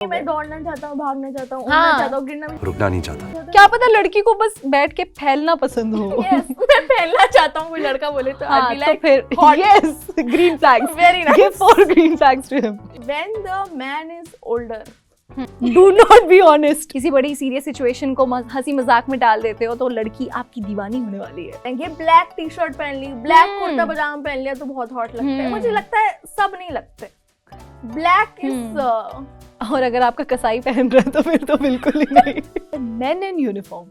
मैं दौड़ना चाहता हूँ, भागना चाहता हूँ, हाँ। उड़ना चाहता हूँ, गिरना भी रुकना नहीं चाहता। क्या पता लड़की को बस बैठ के फैलना पसंद हो। Yes, मैं फैलना चाहता हूँ, कोई लड़का बोले तो हाँ, I'd be तो like, फिर hot. yes, green flags. Very nice. Give 4 green flags to him. when the man is older. Do not be honest. किसी बड़ी सीरियस सिचुएशन को हंसी मजाक में डाल देते हो तो लड़की आपकी दीवानी होने वाली है। ये ब्लैक टी शर्ट पहन ली, ब्लैक कुर्ता पजामा पहन लिया तो बहुत हॉट लगता है। मुझे लगता है सब नहीं लगते। ब्लैक इज और अगर आपका कसाई पहन रहा है तो फिर तो बिल्कुल ही नहीं। Men in uniform.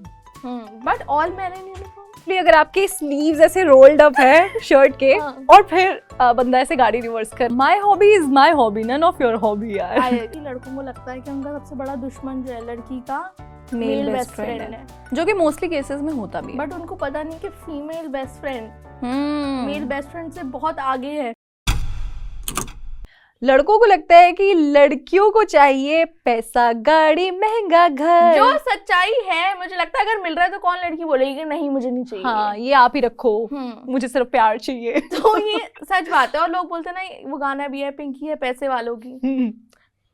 But all men in uniform. अगर आपके स्लीव्स ऐसे रोल्ड अप है शर्ट के हाँ। और फिर बंदा ऐसे गाड़ी रिवर्स कर, my hobby is my hobby, none of your hobby यार। लड़कों को लगता है कि उनका सबसे बड़ा दुश्मन जो है लड़की का male male best best friend friend है, है। जो कि मोस्टली केसेस में होता भी है। बट उनको पता नहीं कि female best friend male but best friend से बहुत आगे है। लड़कों को लगता है कि लड़कियों को चाहिए पैसा, गाड़ी, महंगा घर। जो सच्चाई है, मुझे लगता है अगर मिल रहा है तो कौन लड़की बोलेगी कि नहीं मुझे नहीं चाहिए। हाँ, ये आप ही रखो, मुझे सिर्फ प्यार चाहिए। तो ये सच बात है। और लोग बोलते हैं ना, वो गाना भी है पिंकी है पैसे वालों की।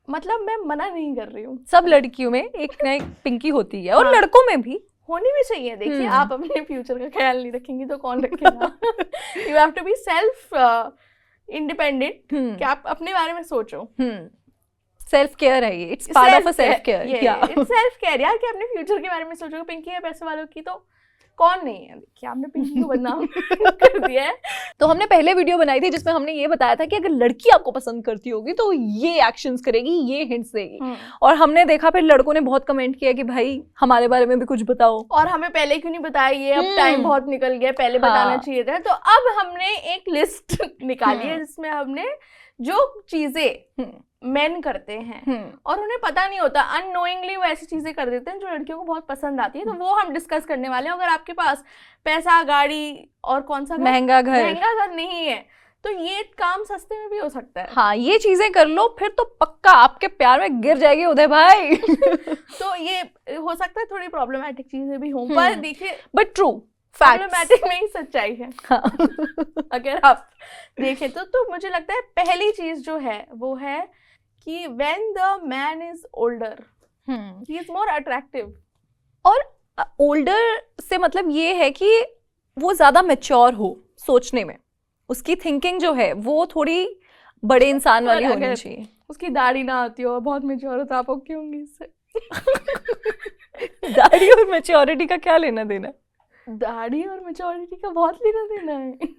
मतलब मैं मना नहीं कर रही हूँ, सब लड़कियों में एक ना एक पिंकी होती है और हाँ। लड़कों में भी होनी भी चाहिए। देखिए, आप अपने फ्यूचर का ख्याल नहीं रखेंगी तो कौन रखेगा। You have to be self independent, कि आप अपने बारे में सोचो। सेल्फ केयर है ये, it's part of a self care. It's self care यार, कि अपने फ्यूचर के बारे में सोचोगे। पिंकी है पैसे वालों की तो कौन नहीं है। देखिए, आपने पिंकी को बदनाम कर दिया है। तो हमने पहले वीडियो बनाई थी जिसमें हमने ये बताया था कि अगर लड़की आपको पसंद करती होगी तो ये एक्शंस करेगी, ये हिंट्स देगी। और हमने देखा फिर लड़कों ने बहुत कमेंट किया कि भाई हमारे बारे में भी कुछ बताओ, और हमें पहले क्यों नहीं बताया, ये अब टाइम बहुत निकल गया, पहले बताना चाहिए था। तो अब हमने एक लिस्ट निकाली है जिसमें हमने जो चीजें मेन करते हैं और उन्हें पता नहीं होता, अननोइंगली वो ऐसी चीजें कर देते हैं जो लड़कियों को बहुत पसंद आती है, तो वो हम डिस्कस करने वाले हैं। अगर आपके पास पैसा, गाड़ी और कौन सा महंगा घर नहीं है तो ये काम सस्ते में भी हो सकता है। हाँ, ये चीजें कर लो फिर तो पक्का आपके प्यार में गिर जाएगी उदय भाई। तो ये हो सकता है थोड़ी प्रॉब्लमेटिक चीजें भी हों, पर देखिए बट ट्रू प्रॉब्लमेटिक में ही सच्चाई है। हाँ। अगर आप देखें तो मुझे लगता है पहली चीज जो है वो है कि when the man is older, he is more attractive. और ओल्डर से मतलब ये है कि वो ज्यादा मैच्योर हो सोचने में, उसकी थिंकिंग जो है वो थोड़ी बड़े इंसान वाली होनी चाहिए। उसकी दाढ़ी ना आती हो, बहुत मैच्योर हो तो आप ओके होंगी इससे। दाढ़ी और मैच्योरिटी का क्या लेना देना? दाढ़ी और मैच्योरिटी का बहुत लेना देना है।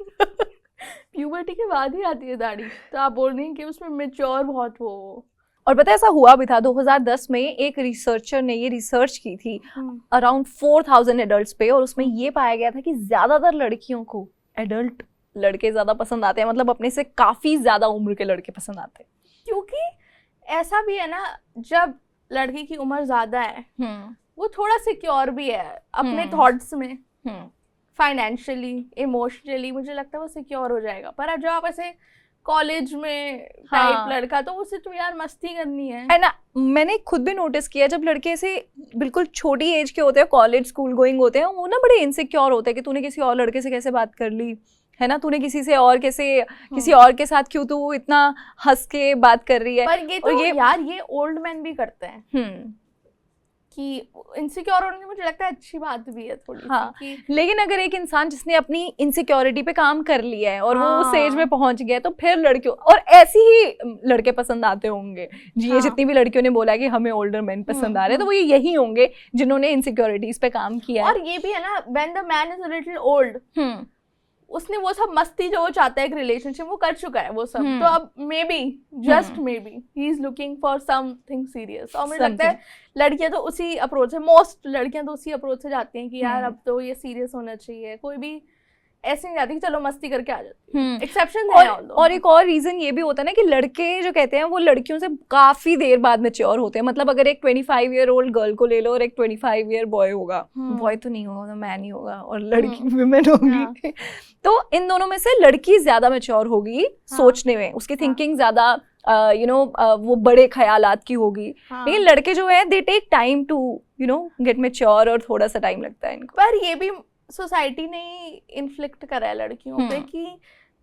प्यूबर्टी के बाद ही आती है दाढ़ी, तो आप बोल रही हैं कि उसमें मैच्योर बहुत हो। और पता है ऐसा हुआ भी था 2010 में, एक रिसर्चर ने ये रिसर्च की थी अराउंड 4000 एडल्ट्स पे, और उसमें ये पाया गया था कि ज्यादातर लड़कियों को एडल्ट लड़के ज्यादा पसंद आते हैं, मतलब अपने से काफी ज्यादा उम्र के लड़के पसंद आते हैं। क्योंकि ऐसा भी है ना, जब लड़की की उम्र ज्यादा है वो थोड़ा सिक्योर भी है अपने थॉट्स में, फाइनेंशियली, इमोशनली, मुझे लगता है वो सिक्योर हो जाएगा। पर अब जब आप ऐसे कॉलेज में टाइप लड़का, तो उससे तो यार मस्ती करनी है ना। मैंने खुद भी नोटिस किया, जब लड़के ऐसे बिल्कुल छोटी एज के होते हैं, कॉलेज स्कूल गोइंग होते हैं, वो ना बड़े इनसिक्योर होते हैं कि तूने किसी और लड़के से कैसे बात कर ली है ना, तूने किसी से और कैसे किसी और के साथ क्यों तू इतना हंस के बात कर रही है। पर ये तो यार ये ओल्ड मैन भी करते हैं कि इनसिक्योर होने की, मुझे लगता है अच्छी बात भी है थोड़ी। हाँ, लेकिन अगर एक इंसान जिसने अपनी इनसिक्योरिटी पे काम कर लिया है और वो उस एज में पहुंच गया है, तो फिर लड़कियों, और ऐसी ही लड़के पसंद आते होंगे जी। ये जितनी भी लड़कियों ने बोला कि हमें ओल्डर मैन पसंद आ रहे हैं, तो वो यही होंगे जिन्होंने इनसिक्योरिटीज पे काम किया है। और ये भी है ना, when the man is a little old, उसने वो सब मस्ती जो वो चाहता है एक रिलेशनशिप, वो कर चुका है वो सब। तो अब may be, just may be, he is looking for something serious. और मुझे लगता है लड़कियां तो उसी अप्रोच से, मोस्ट लड़कियां तो उसी अप्रोच से जाती हैं कि यार अब तो ये सीरियस होना चाहिए। कोई भी ऐसे नहीं जाती कि चलो मस्ती करके आ जाती है। एक्सेप्शन है। और एक और रीजन ये भी होता है ना कि लड़के जो कहते हैं वो लड़कियों से काफी देर बाद मैच्योर होते हैं। मतलब अगर एक 25 ईयर ओल्ड गर्ल को ले लो और एक 25 ईयर बॉय होगा, बॉय तो नहीं होगा, मैन ही होगा, और लड़की विमेन होगी, तो इन दोनों में से लड़की ज्यादा मैच्योर होगी सोचने में, उसकी थिंकिंग ज्यादा वो बड़े ख्यालात की होगी। लेकिन लड़के जो है they take time to get mature, और थोड़ा सा टाइम लगता है इनको। पर ये भी सोसाइटी ने इन्फ्लिक्ट करा है लड़कियों पे कि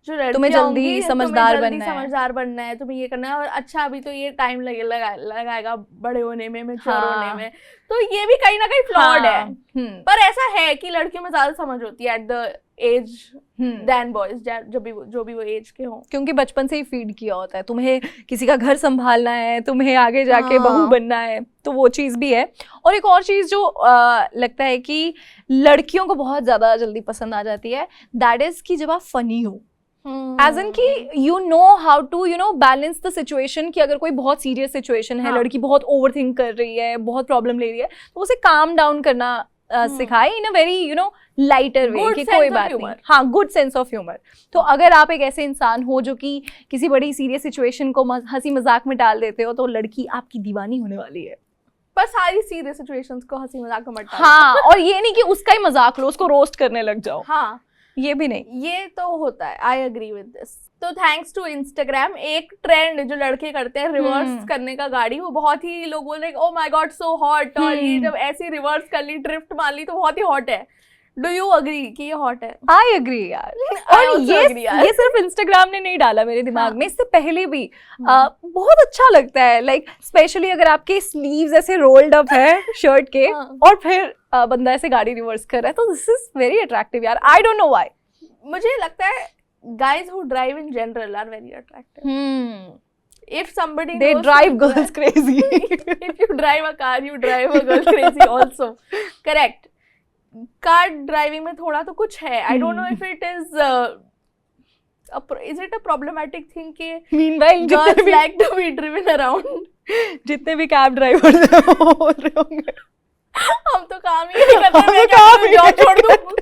जो लड़कियां तुम्हें जल्दी होंगी, समझदार तुम्हें जल्दी बनना है। समझदार बनना है, तुम्हें ये करना है, और अच्छा अभी तो ये टाइम लगाएगा बड़े होने में, मैच्योर हाँ। होने में, तो ये भी कहीं ना कहीं फ्लॉड है। हम्म, पर ऐसा है कि लड़कियों में ज्यादा समझ होती है at the age than boys, जो भी वो एज के हों। क्योंकि बचपन से ही फीड किया होता है तुम्हें किसी का घर संभालना है, तुम्हें आगे जाके हाँ। बहू बनना है, तो वो चीज भी है। और एक और चीज जो लगता है कि लड़कियों को बहुत ज्यादा जल्दी पसंद आ जाती है, दैट इज कि जब आप फनी हो, एज इन कि you know how to balance the situation, कि अगर कोई बहुत सीरियस सिचुएशन है, हाँ। लड़की बहुत ओवरथिंक कर रही है, बहुत प्रॉब्लम ले रही है, तो उसे काम डाउन करना सिखाए in a very lighter way, Good कि sense कोई of बात humor. नहीं। हाँ, गुड सेंस ऑफ ह्यूमर। तो अगर आप एक ऐसे इंसान हो जो कि किसी बड़ी सीरियस सिचुएशन को हंसी मजाक में डाल देते हो, तो लड़की आपकी दीवानी होने वाली है। पर सारी सीरियस सिचुएशंस को हंसी मजाक में मत डालो। हाँ, और ये नहीं कि उसका ही मजाक लो, उसको रोस्ट करने लग जाओ, हाँ, ये भी नहीं। ये तो होता है, आई एग्री विद दिस। तो थैंक्स टू इंस्टाग्राम, एक ट्रेंड जो लड़के करते हैं रिवर्स करने का गाड़ी, वो बहुत ही लोग बोल रहे हैं oh my God so hot, और ये जब ऐसी रिवर्स कर ली, ड्रिफ्ट मार ली, तो बहुत ही हॉट है। डू यू अग्री कि ये हॉट है? आई एग्री यार। I और also agree यार। ये सिर्फ इंस्टाग्राम ने नहीं डाला मेरे दिमाग हाँ। में, इससे पहले भी बहुत अच्छा लगता है। लाइक स्पेशली अगर आपके स्लीव्स ऐसे रोल्ड अप है शर्ट के, हाँ। और फिर बंदा ऐसे गाड़ी रिवर्स कर रहा है, तो दिस इज वेरी अट्रैक्टिव यार। I don't know why. मुझे लगता है guys who drive in general are very attractive. If somebody They knows drive to girls crazy. if you drive a car, you drive a girl crazy also. Correct. Car driving में थोड़ा तो कुछ है. I don't know if it is it a problematic thing कि Meanwhile, girls like to be driven around. जितने भी cab driver हैं वो बोल रहे होंगे हम तो काम ही नहीं करते, मैं काम क्या ही जॉब छोड़ दूँ.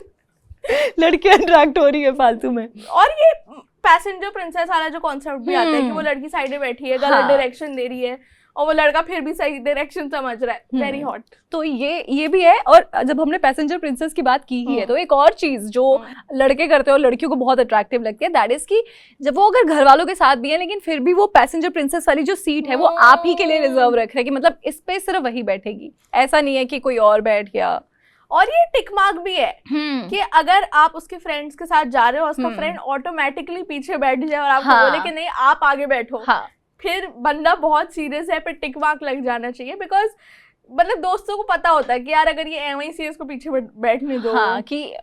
लड़कियां अट्रैक्ट हो रही है फालतू में। और ये पैसेंजर प्रिंसेस वाला जो कॉन्सेप्ट भी आता है कि वो लड़की साइड में बैठी है, गलत हाँ। डायरेक्शन दे रही है, और वो लड़का फिर भी सही डायरेक्शन समझ रहा है. Very hot. तो ये भी है। और जब हमने पैसेंजर प्रिंसेस की बात की ही है, तो एक और चीज जो लड़के करते हैं और लड़कियों को बहुत अट्रैक्टिव लगती है, दैट इज कि जब वो अगर घर वालों के साथ भी है, लेकिन फिर भी वो पैसेंजर प्रिंसेस वाली जो सीट है वो आप ही के लिए रिजर्व रख रहे हैं, कि मतलब इस पे सिर्फ वही बैठेगी, ऐसा नहीं है कि कोई और बैठ गया। और ये टिक मार्क भी है कि अगर आप उसके फ्रेंड्स के साथ जा रहे हो, उसका फ्रेंड ऑटोमेटिकली पीछे बैठ जाए और आपको हाँ। बोले कि नहीं आप आगे बैठो, हाँ, फिर बंदा बहुत सीरियस है, पे टिक मार्क लग जाना चाहिए। बिकॉज मतलब दोस्तों को पता होता है कि यार अगर ये एवं ही इसको पीछे बैठने दो। हाँ, कि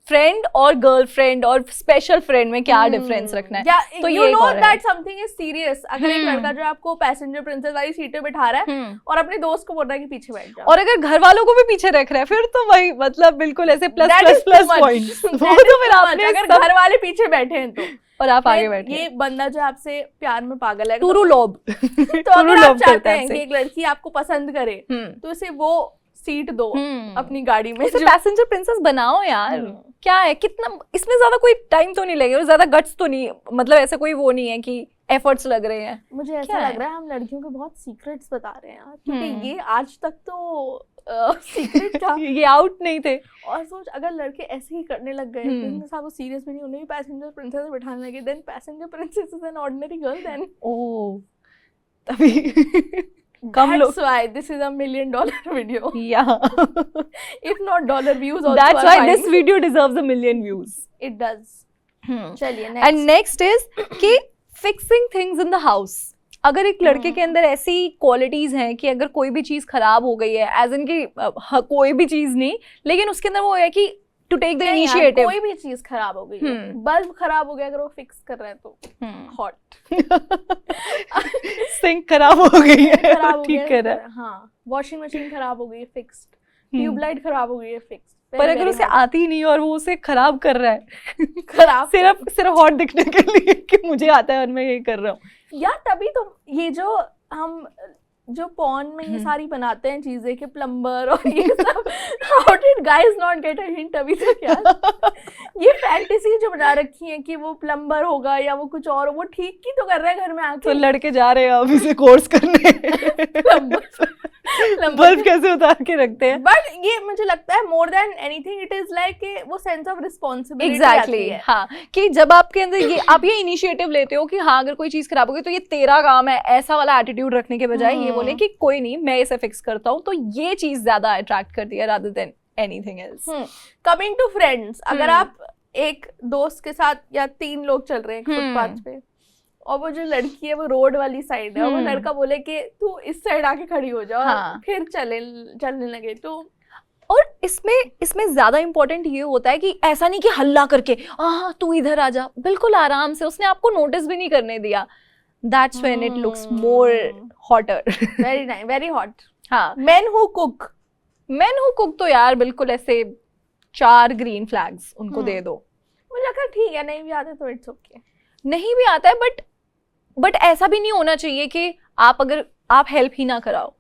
फ्रेंड और गर्लफ्रेंड और स्पेशल फ्रेंड में क्या डिफरेंस रखना है। या तो यू ये नो एक और है। That something is serious. अगर एक लड़का जो आपको पैसेंजर प्रिंसेस वाली सीट पे बिठा रहा है और अपने दोस्त को बोल रहा है कि पीछे बैठ जाओ, और अगर घर वालों को भी पीछे रख रहा है, फिर तो वही मतलब बिल्कुल ऐसे plus That plus is too plus much. Points. वो That is तो फिर too आपने much. अगर घर वाले पीछे बैठे हैं तो और आप आगे फिर बैठे, ये बंदा जो आपसे प्यार में पागल है, टूरू लोब तो अगर आप चाहते हैं कि एक लड़की आपको पसंद करे तो उसे वो सीट दो अपनी गाड़ी में। उसे पैसेंजर प्रिंसेस बनाओ यार। क्या है, कितना इसमें ज्यादा कोई टाइम तो नहीं लगेगा और ज्यादा गट्स तो नहीं, मतलब ऐसा कोई वो नहीं है कि एफर्ट्स लग रहे हैं। मुझे ऐसा लग रहा है हम लड़कियों के बहुत सीक्रेट्स बता रहे हैं यार, क्योंकि ये आज तक तो सीक्रेट था, ये आउट नहीं थे। और सोच अगर लड़के ऐसे ही करने लग गए, इनके साथ वो सीरियस भी नहीं, उन्हें भी पैसेंजर प्रिंसेस बिठाने लगे, then passenger princess is an ordinary girl, then oh तभी कम लोग। That's why this is $1 million video. Yeah. If not dollar views also That's are why fine. this video deserves $1 million views. It does. चलिए next. And next is कि fixing things in the house. अगर एक लड़के के अंदर ऐसी qualities हैं कि अगर कोई भी चीज खराब हो गई है, एज इन की कोई भी चीज नहीं, लेकिन उसके अंदर वो है कि टू टेक द नहीं यार, इनिशिएटिव। कोई भी चीज खराब हो गई है, बल्ब खराब हो गया, अगर वो फिक्स कर रहे हैं तो हॉट। सिंक खराब हो गई है, खराब हो ठीक गया कर रहा है। हाँ, वॉशिंग मशीन खराब हो गई है, फिक्स्ड। ट्यूबलाइट खराब हो गई है, फिक्स्ड। पर अगर उसे आती ही नहीं और वो उसे खराब कर रहा है खराब सिर्फ हॉट दिखने के लिए कि मुझे आता है और मैं ये कर रहा हूँ यार, तभी तो ये जो हम जो पॉर्न में ये सारी बनाते हैं चीजें कि प्लम्बर और ये सब, how did guys not get a hint अभी तक यार? ये फैंटेसी जो बना रखी है कि वो प्लम्बर होगा या वो कुछ और, वो ठीक ही तो कर रहा है घर में आके। तो लड़के जा रहे हैं अभी से कोर्स करने बल्ब कैसे उतार के रखते हैं। बट ये मुझे लगता है more than anything it is like वो सेंस ऑफ रिस्पॉन्सिबिलिटी एग्जैक्टली है। हाँ, कि जब आपके अंदर ये आप ये इनिशिएटिव लेते हो कि हाँ अगर कोई चीज खराब हो गई तो ये तेरा काम है, ऐसा वाला एटीट्यूड रखने के बजाय ये बोले कि कोई नहीं मैं इसे फिक्स करता हूँ, तो ये चीज ज्यादा अट्रैक्ट करती है rather than anything else. Coming to friends, अगर आप एक दोस्त के साथ या 3 लोग चल रहे हैं फुटपाथ पे, और वो जो लड़की है वो रोड वाली साइड है, और वो लड़का बोले कि तू इस साइड आके खड़ी हो जाओ, हाँ. फिर चलने लगे। तो और इसमें ज्यादा इंपॉर्टेंट ये होता है कि ऐसा नहीं कि हल्ला करके तू इधर आ जा, बिल्कुल आराम से, उसने आपको नोटिस भी नहीं करने दिया, that's when it looks more hotter. Very nice, very hot. हाँ, मेन हु कुक तो यार बिल्कुल ऐसे 4 ग्रीन फ्लैग्स उनको दे दो। मुझे लगता है ठीक है, नहीं भी आता तो इट्स ओके। नहीं भी आता है बट ऐसा भी नहीं होना चाहिए कि अगर आप हेल्प ही ना कराओ,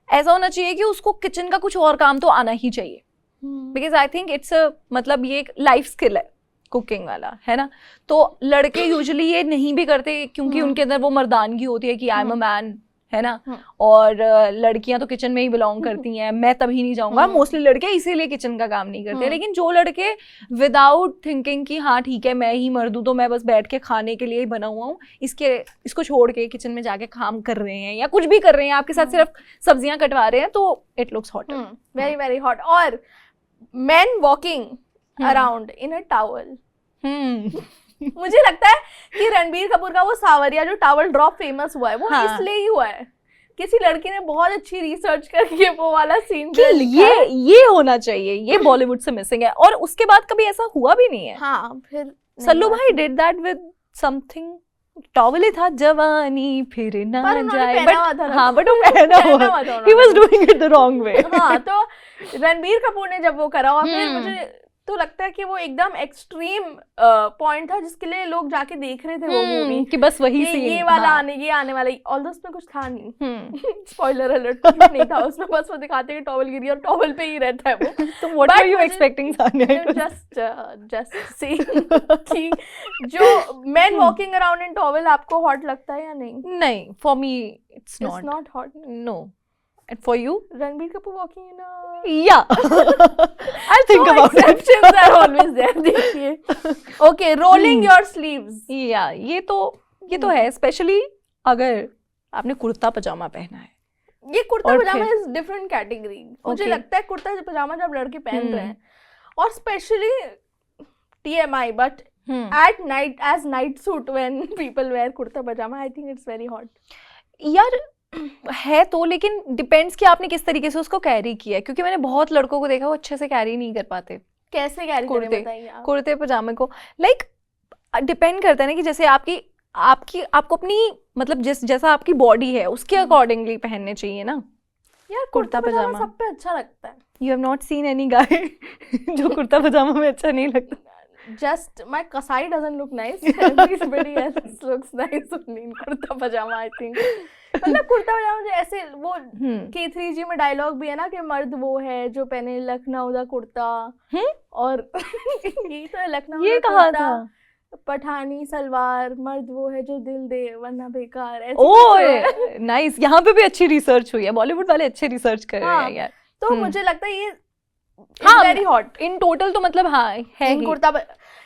ऐसा होना चाहिए कि उसको किचन का कुछ और काम तो आना ही चाहिए, बिकॉज आई थिंक इट्स मतलब ये एक लाइफ स्किल है कुकिंग वाला, है ना। तो लड़के यूजुअली ये नहीं भी करते क्योंकि उनके अंदर वो मर्दानगी होती है कि आई एम अ मैन, है ना। और लड़कियां तो किचन में ही बिलोंग करती हैं, मैं तभी नहीं जाऊंगा, मोस्टली लड़के इसीलिए किचन का काम नहीं करते। लेकिन जो लड़के विदाउट थिंकिंग कि हाँ ठीक है मैं ही मर्द हूं तो मैं बस बैठ के खाने के लिए ही बना हुआ हूँ, इसको छोड़ के किचन में जाके काम कर रहे हैं या कुछ भी कर रहे हैं, आपके साथ सिर्फ सब्जियां कटवा रहे हैं, तो it looks hot, very very hot. और men walking around in a towel, मुझे लगता है कि रणबीर कपूर का वो सावरिया जो टॉवल ड्रॉप फेमस हुआ है वो इसलिए ही हुआ है, किसी लड़की ने बहुत अच्छी रिसर्च करके वो वाला सीन कि ये होना चाहिए, ये बॉलीवुड से मिसिंग है, और उसके बाद कभी ऐसा हुआ भी नहीं है। हाँ, फिर सल्लू भाई did that with something, towel ही था, जवानी फिर ना जाए, बट वो पहना हुआ, he was doing it the wrong way। हाँ, तो रणबीर कपूर ने जब वो करा, और फिर मुझे तो लगता है कि वो एकदम एक्सट्रीम पॉइंट था जिसके लिए लोग जाके देख रहे थे वो मूवी, कि बस वही सीन, ये वाला ये आने वाला, ऑल्दो उसमें कुछ था नहीं, स्पॉइलर अलर्ट नहीं था उसमें, बस वो दिखाते हैं टॉवल गिरी और टॉवल पे ही रहता है वो। तो what are you expecting Sania? Just see कि जो man walking around in towel आपको हॉट लगता है या नहीं? नहीं, for me it's not hot, no. And for you? Ranbir Kapoor walking in a... Yeah. I'll think about it. Exceptions are always there. देखिए. Okay, rolling your sleeves. Yeah, ये तो है, especially अगर आपने कुर्ता पजामा पहना है। ये कुर्ता पजामा is different category. मुझे लगता है कुर्ता पजामा जब लड़के पहन रहे हैं, और especially TMI, but at night as night suit when people wear kurta pajama, I think it's very hot. यार है तो, लेकिन डिपेंड्स कि आपने किस तरीके से उसको कैरी किया है, क्योंकि मैंने बहुत लड़कों को देखा वो अच्छे से कैरी नहीं कर पाते। कैसे कैरी करें बताइए आप? कुर्ते पजामे को लाइक डिपेंड करता है ना कि जैसे आपको अपनी मतलब जैसा आपकी बॉडी है उसके अकॉर्डिंगली पहनने चाहिए ना। यार कुर्ता पजामा सब पे अच्छा लगता है। You have not seen any guy जो कुर्ता पजामा में अच्छा नहीं लगता। Just my kasai doesn't look nice. Everybody else looks nice in kurta pajama, I think. मतलब कुर्ता पजामा ऐसे वो K3G में डायलॉग भी है ना कि मर्द वो है जो पहने लखनऊ दा कुर्ता, और ये तो लखनऊ ये कहा था, पठानी सलवार, मर्द वो है जो दिल दे वरना बेकार, ऐसे। ओह नाइस, यहाँ पे भी अच्छी रिसर्च हुई है, बॉलीवुड वाले अच्छे रिसर्च कर रहे हैं यार। तो मुझे लगता है ये वेरी हॉट इन टोटल, तो मतलब हाँ है कुर्ता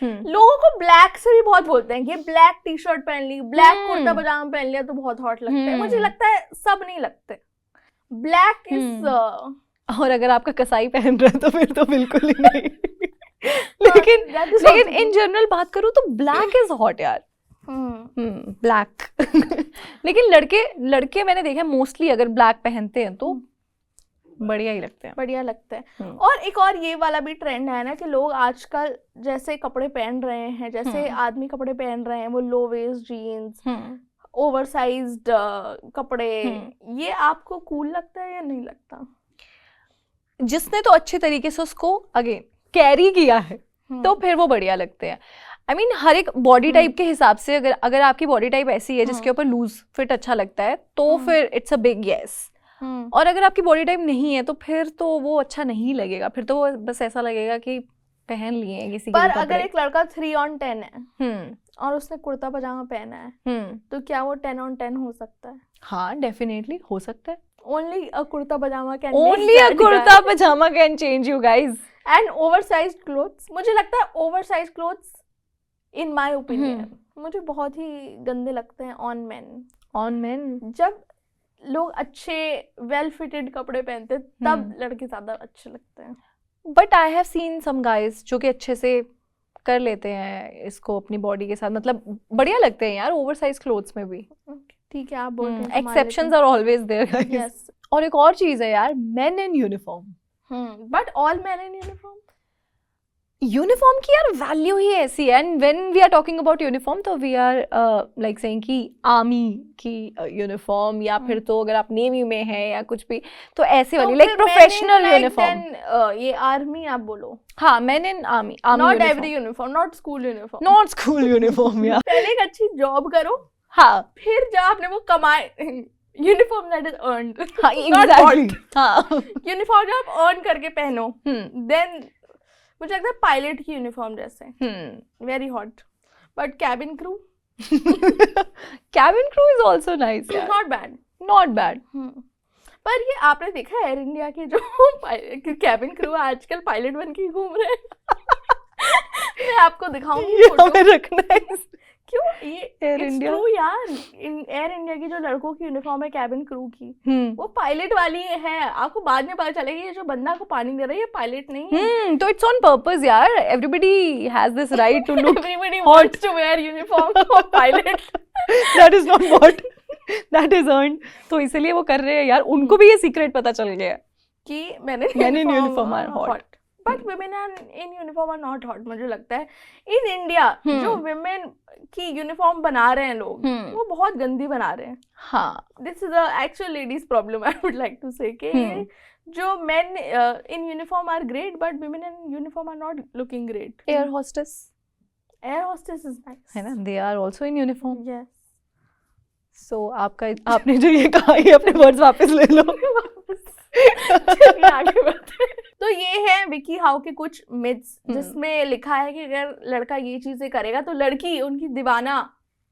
लोगों को ब्लैक से भी बहुत बोलते हैं कि ब्लैक टी शर्ट पहन ली, ब्लैक कुर्ता पजामा पहन लिया तो बहुत हॉट लगता है। मुझे लगता है सब नहीं लगते, ब्लैक इज और अगर आपका कसाई पहन रहा है तो फिर तो बिल्कुल ही नहीं। लेकिन इन जनरल बात करूँ तो ब्लैक इज हॉट यार, ब्लैक। लेकिन लड़के मैंने देखा मोस्टली अगर ब्लैक पहनते हैं तो बढ़िया ही लगते हैं, बढ़िया लगते हैं। और एक और ये वाला भी ट्रेंड है ना कि लोग आजकल जैसे कपड़े पहन रहे हैं, जैसे आदमी कपड़े पहन रहे हैं, वो लो वेस्ट जीन्स, ओवरसाइज्ड कपड़े, ये आपको कूल लगता है या नहीं लगता? जिसने तो अच्छे तरीके से उसको अगेन कैरी किया है तो फिर वो बढ़िया लगते हैं। आई मीन हर एक बॉडी टाइप के हिसाब से, अगर आपकी बॉडी टाइप ऐसी है जिसके ऊपर लूज फिट अच्छा लगता है तो फिर इट्स अ बिग यस। और अगर आपकी बॉडी टाइप नहीं है तो फिर तो वो अच्छा नहीं लगेगा, फिर तो वो बस ऐसा लगेगा कि पहन लिए हैं किसी पर अगर एक लड़का 3 on 10 है और उसने कुर्ता पजामा पहना है तो क्या वो 10 on 10 हो सकता है? हाँ डेफिनेटली हो सकता है। Only a kurta pajama can Only a kurta pajama can change you guys. And oversized clothes, मुझे लगता है oversized clothes in my opinion मुझे बहुत ही गंदे लगते हैं on men. On men? जब लोग अच्छे वेल फिटेड कपड़े पहनते तब लड़के ज्यादा अच्छे लगते हैं। But I have seen some guys जो कि अच्छे से कर लेते हैं इसको अपनी बॉडी के साथ, मतलब बढ़िया लगते हैं यार ओवरसाइज क्लोथ्स में भी। ठीक है, आप बोलते हैं exceptions are always there. Yes. और एक और चीज है यार, men in uniform. But all men in uniform, uniform की यार वैल्यू ही ऐसी है। And when we are talking about uniform तो वी आर लाइक सेइंग कि आर्मी की यूनिफॉर्म या फिर तो अगर आप नेवी में हैं या कुछ भी तो ऐसे वाली लाइक प्रोफेशनल यूनिफॉर्म। ये आर्मी आप बोलो। हाँ, man in army, not every uniform, not school uniform, not school uniform यार। पहले एक अच्छी जॉब करो, हाँ, फिर जब आपने वो कमाए, यूनिफॉर्म दैट इज अर्नड, हाँ एग्जैक्टली, हाँ यूनिफॉर्म जब आप अर्न करके पहनो, देन मुझे लगता है पायलट की यूनिफॉर्म जैसे, very hot. But cabin crew, cabin crew is also nice यार, नॉट बैड, नॉट बैड। पर ये आपने देखा है एयर इंडिया के जो कैबिन क्रू आजकल पायलट बन के घूम रहे हैं। मैं आपको दिखाऊंगी फोटो, हमें रखना है। क्यों? ये एयर इंडिया ट्रू यार, एयर इंडिया की जो लड़कों की यूनिफॉर्म है कैबिन क्रू की, वो पायलट वाली है। आपको बाद में पता चलेगा ये जो बंदा को पानी दे रहा है ये पायलट नहीं है। तो इट्स ऑन पर्पस यार, everybody has this right to look, everybody wants to wear uniform of pilot. That is not what that is earned. तो इसलिए वो कर रहे हैं यार, उनको भी ये सीक्रेट पता चल गया कि मैंने uniform are hot, but women in uniform are not hot। मुझे लगता है इन इंडिया जो women की यूनिफॉर्म बना रहे हैं लोग, वो बहुत गंदी बना रहे हैं। हाँ, this is a actual ladies problem, I would like to say कि जो men in uniform are great but women in uniform are not looking great। Air hostess is nice, है ना, they are also in uniform। yes। So आपने जो ये कहा ये अपने वर्ड्स वापस ले लो। चलिए आगे बढ़ते हैं। तो ये है विकी हाउ के कुछ मिथ्स जिसमें लिखा है कि अगर लड़का ये चीजें करेगा तो लड़की उनकी दीवाना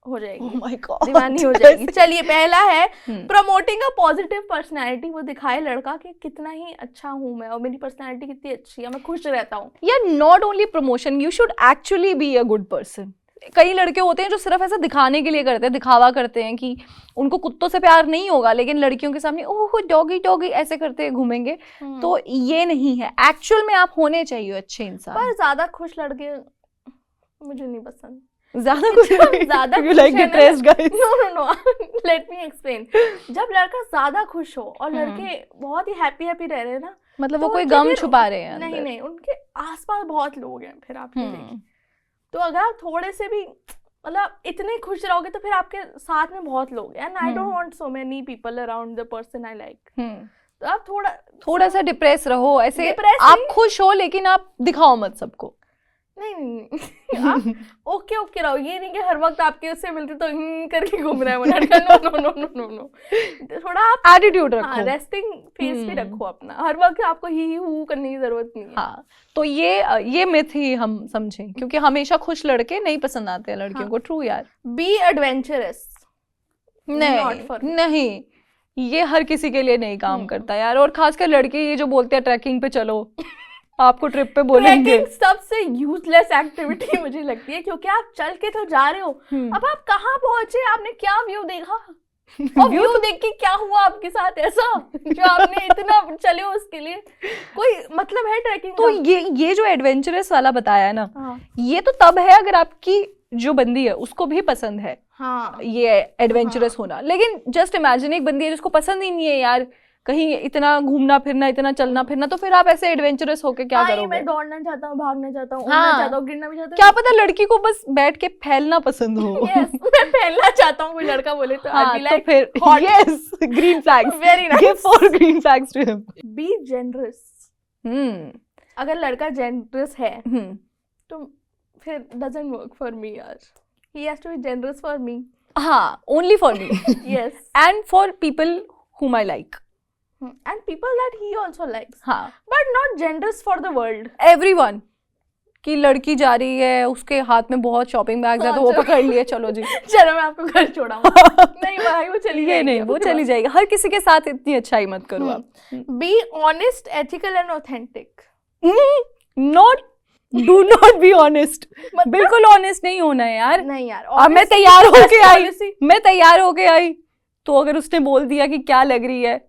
हो जाएगी, Oh my God, दीवानी हो जाएगी। चलिए पहला है प्रमोटिंग अ पॉजिटिव पर्सनैलिटी। वो दिखाए लड़का कि कितना ही अच्छा हूँ मैं और मेरी पर्सनैलिटी कितनी अच्छी है, मैं खुश रहता हूँ। यार not only promotion, you should actually be a good person. कई लड़के होते हैं जो सिर्फ ऐसा दिखाने के लिए करते हैं, दिखावा करते हैं कि उनको कुत्तों से प्यार नहीं होगा लेकिन लड़कियों के सामने ओह डॉगी डॉगी ऐसे करते घूमेंगे। तो ये नहीं है, एक्चुअल में आप होने चाहिए अच्छे इंसान। पर ज्यादा खुश लड़के मुझे नहीं पसंद। ज्यादा खुश you like depressed guys? No let me explain। जब लड़का ज्यादा खुश हो और लड़के बहुत ही हैप्पी रह रहे हैं ना, मतलब तो वो कोई गम छुपा रहे हैं। नहीं, उनके आसपास बहुत लोग हैं फिर आप देखिए। तो अगर आप थोड़े से भी मतलब इतने खुश रहोगे तो फिर आपके साथ में बहुत लोग हैं। And I don't want so many people around the person I like. तो आप थोड़ा सा डिप्रेस रहो, ऐसे आप खुश हो लेकिन आप दिखाओ मत सबको। नहीं आप ओके रहो। ये नहीं कि हर वक्त आपके उससे मिलते तो करके घूम रहा है वो लड़का। नो थोड़ा आप एटीट्यूड रखो, रेस्टिंग फेस पे रखो अपना। हर वक्त आपको ही हू करने की जरूरत नहीं है। हाँ, तो ये मिथ ही हम समझें, क्योंकि हमेशा खुश लड़के नहीं पसंद आते हैं लड़कियों को। ट्रू यार। Be adventurous. नहीं, ये हर किसी के लिए नहीं काम करता यार। और खासकर लड़के ये जो बोलते हैं ट्रैकिंग पे चलो, आपको ट्रिप पे बोलेंगे। सबसे यूजलेस एक्टिविटी मुझे लगती है, क्योंकि आप चल के तो जा रहे हो, अब आप कहाँ पहुंचे, आपने क्या व्यू देखा और व्यू देख के क्या हुआ आपके साथ ऐसा जो आपने इतना चले हो, उसके लिए कोई मतलब है ट्रैकिंग? तो ये जो एडवेंचरस वाला बताया है ना, ये तो तब है अगर आपकी जो बंदी है उसको भी पसंद है। हाँ, ये एडवेंचरस होना। लेकिन जस्ट इमेजिन एक बंदी है जिसको पसंद ही नहीं है यार कहीं इतना घूमना फिरना, इतना चलना फिरना, तो फिर आप ऐसे एडवेंचरस होके क्या करोगे? मैं दौड़ना चाहता हूँ, भागना चाहता हूँ, उड़ना चाहता हूँ, गिरना भी चाहता हूँ। क्या पता लड़की को बस बैठ के फैलना पसंद हो। yes, मैं फैलना चाहता हूँ, कोई लड़का बोले तो हाँ, तो फिर yes, green flags, very nice, give 4 green flags to him। be generous। अगर लड़का generous है तो फिर doesn't work for me यार। he has to be generous for me। हाँ, only for me। yes, and for people whom I like। and people that he also likes। हाँ, but not generous for the world। everyone। कि लड़की जा रही है, उसके हाथ में बहुत शॉपिंग बैग्स है तो वो पकड़ लिए, चलो जी चलो मैं आपको घर छोड़ाऊंगा। नहीं भाई, वो चली जाएगी। नहीं, वो चली जाएगी। हर किसी के साथ इतनी अच्छाई मत करो आप। be honest, ethical and authentic। do not be honest। बिल्कुल ऑनेस्ट नहीं होना है यार। नहीं यार, अब मैं तैयार होके आई तो अगर उसने बोल दिया कि क्या लग रही है,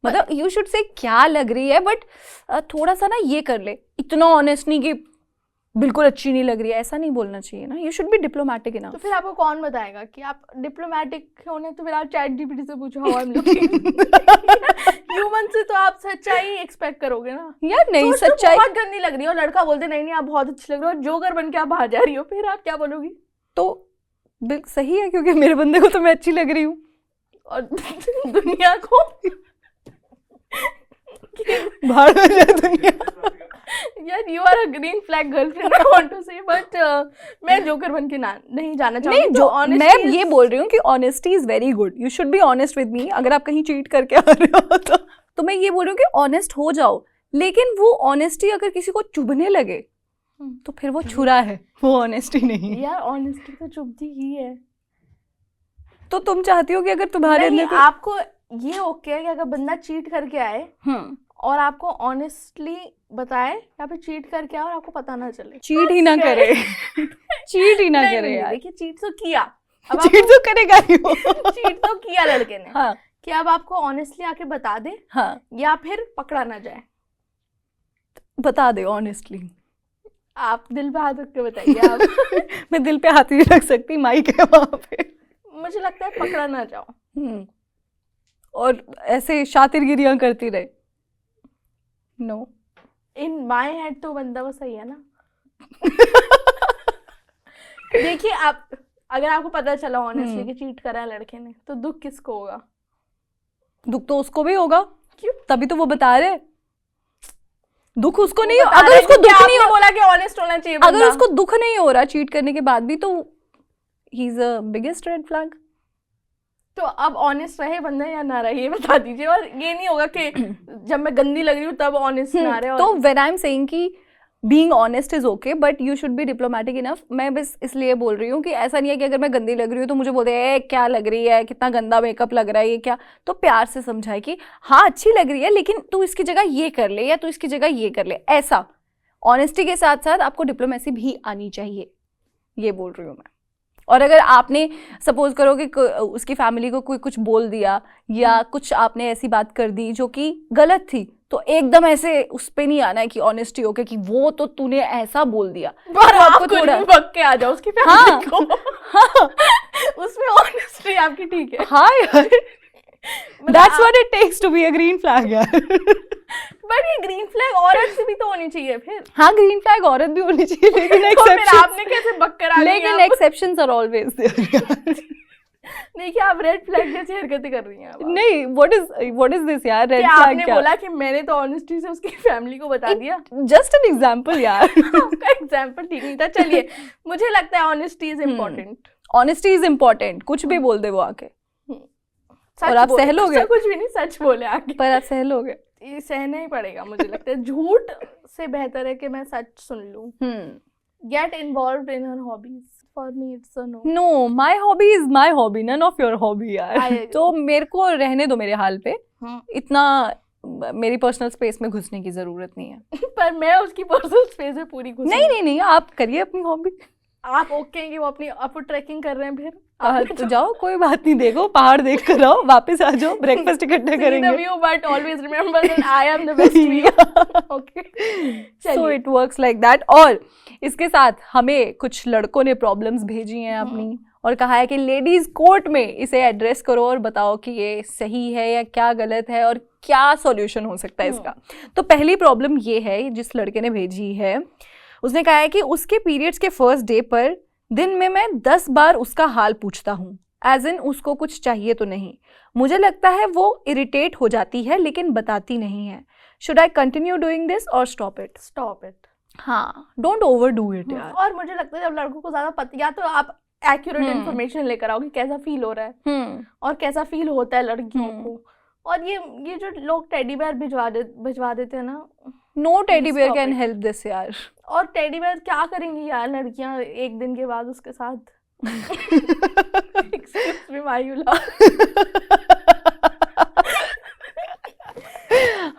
मतलब यू शुड से क्या लग रही है, बट थोड़ा सा ना ये कर ले, इतना ऑनेस्ट नहीं कि बिल्कुल अच्छी नहीं लग रही है, ऐसा नहीं बोलना चाहिए ना. यू शुड बी डिप्लोमेटिक तो इनफ. फिर आपको कौन बताएगा कि आप डिप्लोमेटिक होने, तो फिर आप चैट जीपीटी से पूछो how I am looking. Human से तो आप सच्चाई एक्सपेक्ट करोगे ना. यार नहीं, सोच लो सच्चाई बहुत गंदी लग रही है और लड़का बोलते नहीं नहीं आप बहुत अच्छी लग रही हो, जोकर बन के आप बाहर जा रही हो, फिर आप क्या बोलोगी? तो बिल्कुल सही है, क्योंकि मेरे बंदे को तो मैं अच्छी लग रही हूँ. और दुनिया को बाहर हो जाए दुनिया. यार you are a green flag girlfriend I want to say, but मैं जोकर बन के नहीं जाना चाहूंगी. नहीं, जो मैं ये बोल रही हूँ कि honesty is very good. You should be honest with me. अगर आप कहीं चीट करके आ रहे हो तो मैं ये बोल रही हूँ कि ऑनेस्ट हो जाओ, लेकिन वो ऑनेस्टी अगर किसी को चुभने लगे तो फिर वो छुरा है, वो ऑनेस्टी नहीं है. यार ऑनेस्टी तो चुभती ही है. तो तुम चाहती हो कि अगर तुम्हारे नहीं, अंदर आपको ये ओके है कि अगर बंदा चीट करके आए और आपको ऑनेस्टली बताए या फिर चीट करके आए और आपको पता ना चले, चीट ही ना करे. चीट ही ना करे यार. देखिए चीट तो किया, अब चीट तो करेगा ही वो. चीट तो किया लड़के ने. हाँ. कि अब आपको ऑनेस्टली आके बता दे. हाँ. या फिर पकड़ा ना जाए. बता दे ऑनेस्टली. आप दिल पे हाथ रख के बताइए. आप मैं दिल पे हाथ नहीं रख सकती, माइक है वहां पे. मुझे लगता है पकड़ा ना जाओ. और ऐसे शातिरगिरियां करती रहे. नो, इन माय हेड तो बंदा वो सही है ना. देखिए आप, अगर आपको पता चला ऑनेस्टली कि चीट करा है लड़के ने, तो दुख किसको होगा? दुख तो उसको भी होगा. क्यों? तभी तो वो बता रहे. दुख उसको नहीं, बता अगर रहे उसको कि दुख आपने नहीं हो, बोला कि ऑनेस्ट होना चाहिए अगर बंदा. उसको दुख नहीं हो रहा चीट करने के बाद भी, तो he is a biggest red flag. तो अब ऑनेस्ट रहे बंदा या ना रहे ये बता दीजिए. और ये नहीं होगा कि जब मैं गंदी लग रही हूँ तब ऑनेस्ट ना रहे. तो व्हेन आई एम सेइंग कि being honest is okay, but you should be diplomatic enough. मैं बस इसलिए बोल रही हूँ कि ऐसा नहीं है कि अगर मैं गंदी लग रही हूँ तो मुझे बोलते हैं क्या लग रही है, कितना गंदा मेकअप लग रहा है, ये क्या. तो प्यार से समझाए कि हाँ अच्छी लग रही है, लेकिन तू इसकी जगह ये कर ले या तू इसकी जगह ये कर ले. ऐसा ऑनेस्टी के साथ साथ आपको डिप्लोमेसी भी आनी चाहिए, ये बोल रही हूँ मैं. और अगर आपने सपोज करो कि उसकी फैमिली को कोई कुछ बोल दिया या कुछ आपने ऐसी बात कर दी जो कि गलत थी, तो एकदम ऐसे उस पे नहीं आना है कि ऑनेस्टी हो के कि वो तो तूने ऐसा बोल दिया. और तो आपको थोड़ा बक के आ जाओ उसकी फैमिली को. हाँ. उसमें ऑनेस्टी आपकी ठीक है. हाँ यार, that's what it takes to be a green flag यार. बट ये ग्रीन फ्लैग औरत से भी तो होनी चाहिए फिर. हाँ, ग्रीन फ्लैग औरत भी होनी चाहिए, लेकिन तो फिर एक्सेप्शन, आपने कैसे बक्कर आ गई? लेकिन एक्सेप्शंस आर ऑलवेज देयर. देखिए आप रेड फ्लैग जैसी हरकतें कर रही हैं अब. नहीं, व्हाट इज दिस यार, रेड कि फ्लैग आपने क्या? बोला कि मैंने तो ऑनेस्टी से उसकी फैमिली को बता दिया. जस्ट एन एग्जांपल यार. आपका एग्जांपल ठीक नहीं था. चलिए, मुझे लगता है honesty is important. Honesty is important. कुछ भी बोल दे वो आके, सच और आप बोले. सह लोगे? कुछ भी नहीं, सच बोले आगे. पर आप सह लोगे. ये सहना ही पड़ेगा मुझे लगता है. झूठ से बेहतर है कि मैं सच सुन लूं. Get involved in her hobbies. For me, it's a no. No, my hobby is my hobby, none of your hobby यार. तो मेरे को रहने दो मेरे हाल पे. इतना मेरी पर्सनल स्पेस में घुसने की जरूरत नहीं है. पर मैं उसकी पर्सनल स्पेस में पूरी घुसूं. नहीं, आप करिए अपनी हॉबी. आप ओके हैं कि वो अपनी आप ट्रैकिंग कर रहे हैं फिर? तो जाओ, कोई बात नहीं. देखो पहाड़ देख कर आओ, वापस आ जाओ, ब्रेकफास्ट इकट्ठे करेंगे. See the view, but always remember that I am the best view. Okay. So it works like that. और इसके साथ हमें कुछ लड़कों ने प्रॉब्लम्स भेजी हैं अपनी, और कहा है कि लेडीज कोर्ट में इसे एड्रेस करो और बताओ कि ये सही है या क्या गलत है और क्या सॉल्यूशन हो सकता है इसका. तो पहली प्रॉब्लम ये है जिस लड़के ने भेजी है, उसने कहा है कि उसके पीरियड्स के फर्स्ट डे पर दिन में मैं 10 बार उसका हाल पूछता हूँ, एज इन उसको कुछ चाहिए तो नहीं. मुझे लगता है वो इरिटेट हो जाती है लेकिन बताती नहीं है. Should I continue doing this और स्टॉप इट? Stop it. हाँ, डोंट ओवर डू इट यार. और मुझे लगता है जब लड़कों को ज्यादा पता, या तो आप एक्यूरेट इन्फॉर्मेशन लेकर आओ कि कैसा फील हो रहा है और कैसा फील होता है लड़कियों को. और ये जो लोग टेडी बेयर भिजवा देते हैं ना, no teddy bear can help this यार. और टेडी बेयर क्या करेंगी यार लड़कियां एक दिन के बाद उसके साथ? Excuse me, मायूला.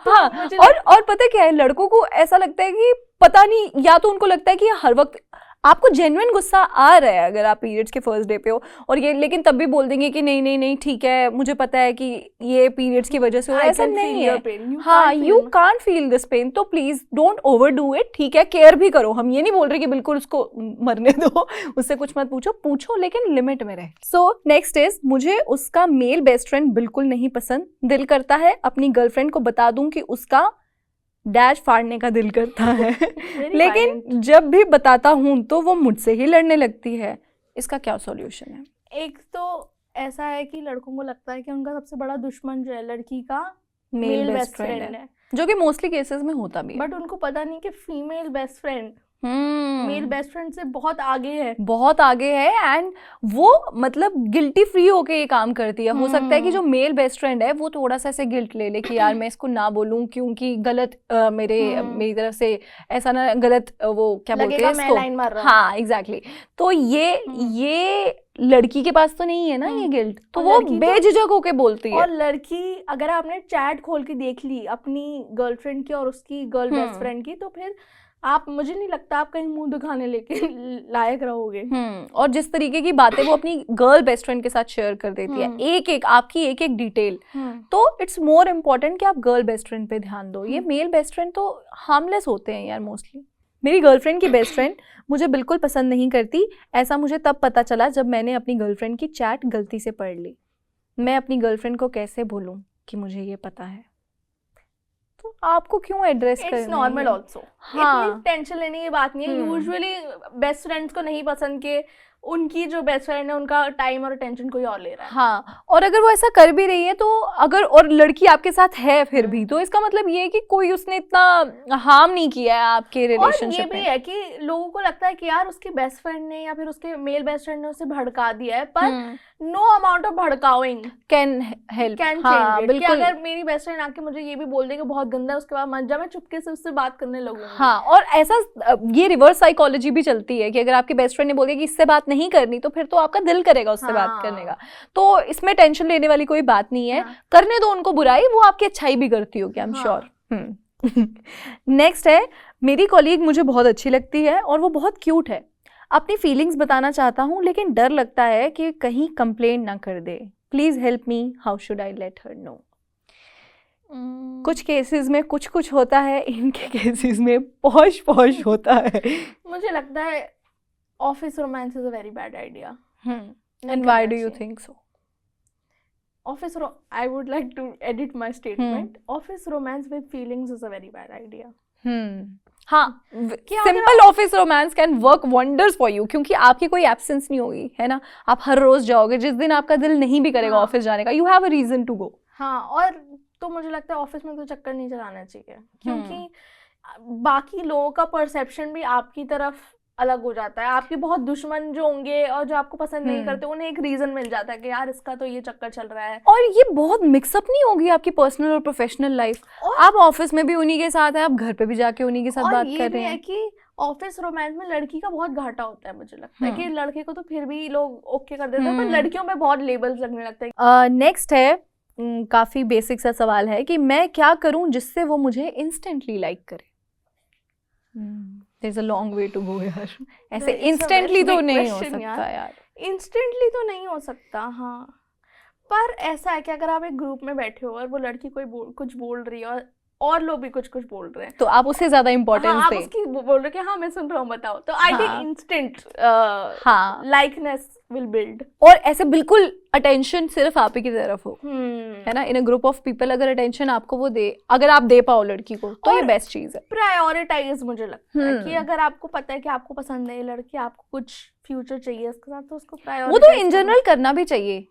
हाँ, और पता क्या है, लड़कों को ऐसा लगता है कि पता नहीं, या तो उनको लगता है कि हर वक्त आपको जेन्युइन गुस्सा आ रहा है अगर आप पीरियड्स के फर्स्ट डे पे हो और ये, लेकिन तब भी बोल देंगे कि नहीं नहीं नहीं ठीक है, मुझे पता है कि ये पीरियड्स की वजह से हो, ऐसा नहीं है। हाँ, you can't feel this pain, तो प्लीज डोंट ओवरडू इट। ठीक है, केयर भी करो, हम ये नहीं बोल रहे कि बिल्कुल उसको मरने दो, उससे कुछ मत पूछो लेकिन लिमिट में रहे। सो नेक्स्ट इज, मुझे उसका मेल बेस्ट फ्रेंड बिल्कुल नहीं पसंद। दिल करता है अपनी गर्लफ्रेंड को बता दूं कि उसका डैश फाड़ने का दिल करता है लेकिन जब भी बताता हूं तो वो मुझसे ही लड़ने लगती है। इसका क्या सॉल्यूशन है? एक तो ऐसा है कि लड़कों को लगता है कि उनका सबसे बड़ा दुश्मन जो है लड़की का मेल बेस्ट फ्रेंड है, जो कि मोस्टली केसेस में होता भी है। बट उनको पता नहीं कि female best friend male best friend से बहुत आगे है, बहुत आगे है। एंड वो मतलब गिल्टी फ्री होके ये काम करती है। हो सकता है कि जो मेल बेस्ट फ्रेंड है वो थोड़ा सा ऐसे गिल्ट ले ले कि यार मैं इसको ना बोलूं क्योंकि गलत मेरी तरफ से ऐसा ना गलत वो क्या बोलते हैं इसको, लाइन मार रहा हूं। हाँ एग्जैक्टली। तो ये लड़की के पास तो नहीं है ना ये गिल्ट, तो वो बेझिझक होके बोलती है। और लड़की, अगर आपने चैट खोल के देख ली अपनी गर्लफ्रेंड की और उसकी गर्ल बेस्ट फ्रेंड की, तो फिर आप, मुझे नहीं लगता आप कहीं मुंह दिखाने लेके लायक रहोगे। और जिस तरीके की बातें वो अपनी गर्ल बेस्ट फ्रेंड के साथ शेयर कर देती है, एक आपकी एक डिटेल, तो इट्स मोर इम्पोर्टेंट कि आप गर्ल बेस्ट फ्रेंड पे ध्यान दो। ये मेल बेस्ट फ्रेंड तो हार्मलेस होते हैं यार मोस्टली। मेरी गर्लफ्रेंड की बेस्ट फ्रेंड मुझे बिल्कुल पसंद नहीं करती। ऐसा मुझे तब पता चला जब मैंने अपनी गर्लफ्रेंड की चैट गलती से पढ़ ली। मैं अपनी गर्लफ्रेंड को कैसे बोलूं कि मुझे ये पता है? तो आपको क्यों एड्रेस करना है? It's normal also. हाँ, इतनी टेंशन लेने की बात नहीं है। यूजुअली बेस्ट फ्रेंड्स को नहीं पसंद कि उनकी जो बेस्ट फ्रेंड है उनका टाइम और अटेंशन कोई और ले रहा है। हाँ, और अगर वो ऐसा कर भी रही है तो अगर, और लड़की आपके साथ है फिर भी, तो इसका मतलब ये है कि कोई उसने इतना हार्म नहीं किया है आपके रिलेशनशिप में। और ये भी है कि लोगों को लगता है कि यार उसके बेस्ट फ्रेंड ने या फिर उसके मेल बेस्ट फ्रेंड ने उसे भड़का दिया है, पर नो अमाउंट ऑफ भड़काउइंग can help, can change it. कि अगर मेरी बेस्ट फ्रेंड आके मुझे ये भी बोल दे कि बहुत गंदा है, उसके बाद मत जा, मैं चुपके से उससे बात करने लगूंगी। हाँ, और ऐसा ये रिवर्स साइकोलॉजी भी चलती है कि अगर आपकी बेस्ट फ्रेंड ने बोल दिया कि इससे बात नहीं करनी, तो फिर तो आपका दिल करेगा उससे बात करने का। तो इसमें टेंशन लेने वाली कोई बात नहीं है। करने दो उनको बुराई, वो आपकी अच्छाई भी करती होगी, आई एम श्योर। नेक्स्ट है, मेरी कॉलीग मुझे बहुत अच्छी लगती है और वो बहुत क्यूट है। अपनी फीलिंग्स बताना चाहता हूँ लेकिन डर लगता है कि कहीं कंप्लेंट ना कर दे। Please help me, how should I let her know? कुछ केसेस में कुछ होता है, इनके केसेस में पॉश होता है। मुझे लगता है office romance is a very bad idea. And why do you think so? Office I would like to edit my statement. Office romance with feelings is a very bad idea. हाँ, simple office romance can work wonders for you, क्योंकि आपकी कोई absence नहीं होगी, है ना। आप हर रोज जाओगे, जिस दिन आपका दिल नहीं भी करेगा ऑफिस जाने का, you have a reason to go. हाँ, और तो मुझे लगता है ऑफिस में तो चक्कर नहीं चलाना चाहिए, क्योंकि बाकी लोगों का परसेप्शन भी आपकी तरफ अलग हो जाता है। आपके बहुत दुश्मन जो होंगे और जो आपको पसंद नहीं करते, उन्हें एक रीजन मिल जाता है कि यार इसका तो ये चक्कर चल रहा है। और ये बहुत मिक्सअप नहीं होगी आपकी पर्सनल और प्रोफेशनल लाइफ। आप ऑफिस में भी उन्हीं के साथ हैं, आप घर पे भी जाके उन्हीं के साथ बात कर रहे हैं। है कि ऑफिस रोमांस में लड़की का बहुत घाटा होता है। मुझे लगता है कि लड़के को तो फिर भी लोग ओके कर देते हैं, पर लड़कियों में बहुत लेबल्स लगने लगते हैं। नेक्स्ट है, काफी बेसिक सा सवाल है कि मैं क्या करूं जिससे वो मुझे इंस्टेंटली लाइक करे? There's a long way to go यार। ऐसे इंस्टेंटली तो नहीं हो सकता यार। इंस्टेंटली तो नहीं हो सकता, हाँ। पर ऐसा है कि अगर आप एक ग्रुप में बैठे हो और वो लड़की कुछ बोल रही है और लोग भी कुछ बोल रहे हैं, तो आप उससे ज्यादा इंपॉर्टेंस आप उसकी बोल रहे हो कि हाँ मैं सुन रहा हूँ, बताओ, तो I think instant likeness will build. और ऐसे बिल्कुल अटेंशन सिर्फ आप ही की तरफ हो, है ना। इन अ ग्रुप ऑफ पीपल अगर अटेंशन आपको वो दे, अगर आप दे पाओ लड़की को, तो ये बेस्ट चीज है। प्रायोरिटाइज, मुझे लगता है कि अगर आपको पता है कि आपको पसंद है ये लड़की, आपको कुछ फ्यूचर चाहिए इसके साथ, तो उसको प्रायोरिटाइज, वो तो इन जनरल करना भी चाहिए,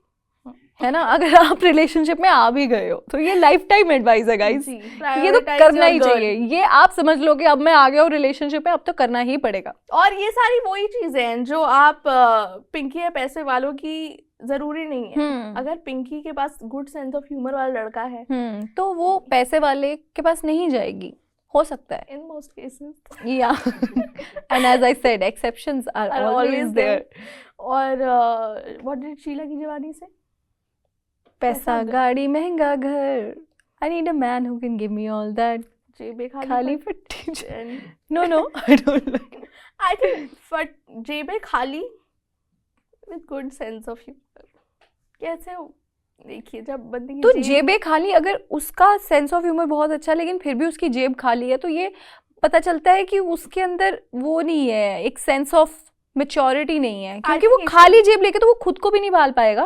है ना। अगर आप रिलेशनशिप में आ भी गए हो तो ये लाइफ टाइम एडवाइस है गाइस, ये तो करना ही चाहिए। ये आप समझ लो कि अब मैं आ गया हूँ रिलेशनशिप में, अब तो करना ही पड़ेगा। और ये सारी वही चीजें हैं जो आप पिंकी है पैसे वालों की जरूरी नहीं है। अगर पिंकी के पास गुड सेंस ऑफ ह्यूमर वाला लड़का है, तो वो पैसे वाले के पास नहीं जाएगी, हो सकता है इन मोस्ट केसेस, या and as I said exceptions are always there. और व्हाट डिड शीला की जवानी से, पैसा गाड़ी महंगा घर, I need a man who can give me all that, जेबे खाली फट्टी। No I don't like. I think but जेबें खाली with good sense of humour, कैसे हो देखिए जब बंदे की तो जेबें खाली, अगर उसका सेंस ऑफ ह्यूमर बहुत अच्छा लेकिन फिर भी उसकी जेब खाली है, तो ये पता चलता है कि उसके अंदर वो नहीं है, एक सेंस ऑफ मैच्योरिटी नहीं है, क्योंकि वो खाली जेब लेके तो वो खुद को भी नहीं पाल पाएगा।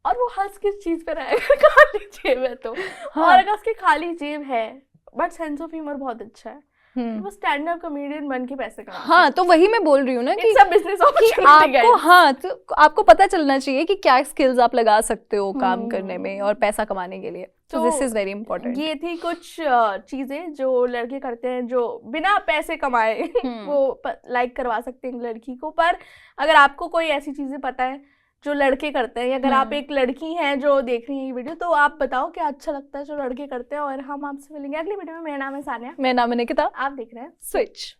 और वो हंस किस चीज पे रहेगा खाली जेब है तो। हाँ। और अगर उसकी खाली जेब है बट सेंस ऑफ ह्यूमर बहुत अच्छा है, वो स्टैंड अप कॉमेडियन बन के पैसे कमा। हाँ, तो वही मैं बोल रही हूँ ना कि सब बिजनेस अपॉर्चुनिटी आपको, हाँ, तो आपको पता चलना चाहिए कि क्या स्किल्स आप लगा सकते हो काम करने में और पैसा कमाने के लिए। तो दिस इज वेरी इंपॉर्टेंट। ये थी कुछ चीजें जो लड़के करते हैं जो बिना पैसे कमाए वो लाइक करवा सकते हैं लड़की को। पर अगर आपको कोई ऐसी चीजें पता है जो लड़के करते हैं, या अगर आप एक लड़की हैं जो देख रही हैं ये वीडियो, तो आप बताओ क्या अच्छा लगता है जो लड़के करते हैं, और हम आपसे मिलेंगे अगली वीडियो में। मेरा नाम है सानिया। मेरा नाम है निकिता। आप देख रहे हैं स्विच।